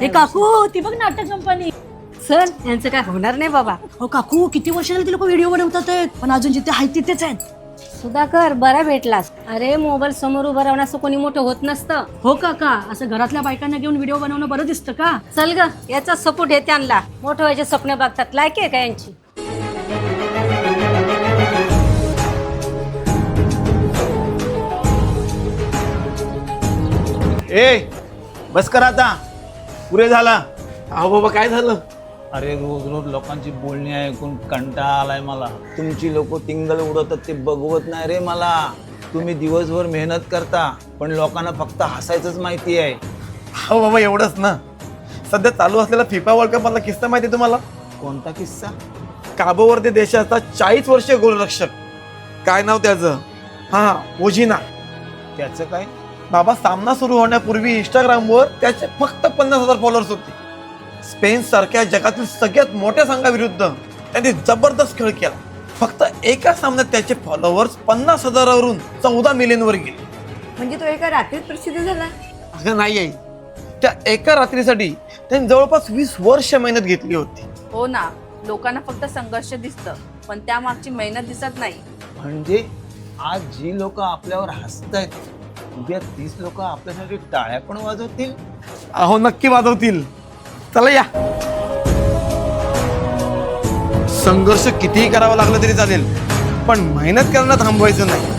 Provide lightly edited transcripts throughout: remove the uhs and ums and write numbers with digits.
हे काकू ती बघ नाटक कंपनी. सर यांचं काय होणार नाही बाबा. हो काकू किती वर्ष झाली ती लोक व्हिडिओ बनवतात आहेत, पण अजून जिथे आहेत तिथेच आहेत. सुधाकर बरा भेटलास. अरे मोबाईल समोर उभं राहून असं कोणी मोठं होत नसतं. हो काका, असं घरातल्या बायकांना घेऊन व्हिडिओ बनवणं बरं दिसतं का? चल ग, याचा सपोर्ट आहे त्यांना. मोठं व्हायचे स्वप्न बघतात. लायक आहे का यांची? ए बस कर आता, पुरे झाला. अहो बाबा काय झालं? अरे रोज रोज लोकांची बोलणी ऐकून कंटाळा आलाय मला. तुमची लोक टिंगल उडवतात ते बघवत नाही रे मला. तुम्ही दिवसभर मेहनत करता पण लोकांना फक्त हसायचंच माहिती आहे. हो बाबा एवढंच ना. सध्या चालू असलेला फिफा वर्ल्ड कप मधला किस्सा माहिती तुम्हाला? कोणता किस्सा? काबोवर्दी देशाचा 40 वर्षीय गोलरक्षक, काय नाव त्याचं, हा ओजिना. त्याचं काय? बाबा सामना सुरू होण्यापूर्वी इंस्टाग्रामवर त्याचे फक्त 50,000 फॉलोअर्स होते. स्पेन सारख्या जगातील सगळ्यात मोठ्या संघाविरुद्ध त्यांनी जबरदस्त खेळ केला. फक्त एका सामन्यात त्याचे फॉलोअर्स 50,000वरून 14 मिलियनवर गेले. म्हणजे तो एका रात्रीत प्रसिद्ध झाला? अगं नाही आहे, त्या एका रात्रीसाठी त्यांनी जवळपास 20 वर्ष मेहनत घेतली होती. हो ना, लोकांना फक्त संघर्ष दिसतं पण त्या मागची मेहनत दिसत नाही. म्हणजे आज जी लोक आपल्यावर हसतायत उद्या 30 लोक आपल्यासाठी टाळ्या पण वाजवतील. अहो नक्की वाजवतील. चला या. संघर्ष कितीही करावा लागला तरी चालेल, पण मेहनत करणं थांबवायचं नाही.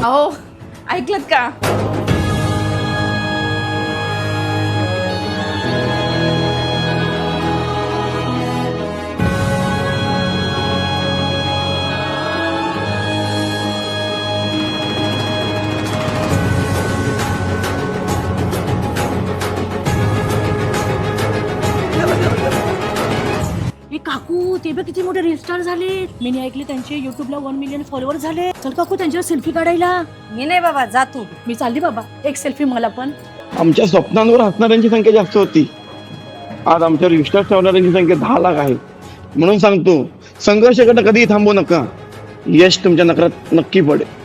अहो ऐकलत का? हे काकू ते बघ किती मोठे रील स्टार झाले. मी ऐकले त्यांचे युट्यूबला 1 मिलियन फॉलोअर झाले. चल काकू त्यांच्यावर सेल्फी काढायला. मी नाही बाबा, जा तू. मी चालली बाबा, एक सेल्फी मला पण. आमच्या स्वप्नांवर हसणाऱ्यांची संख्या जास्त होती. आज आमच्यावर विश्वास ठेवणाऱ्यांची संख्या 10 लाख आहे. म्हणून सांगतो, संघर्ष करणं कधीही थांबवू नका. यश तुमच्या नकरात नक्की पडेल.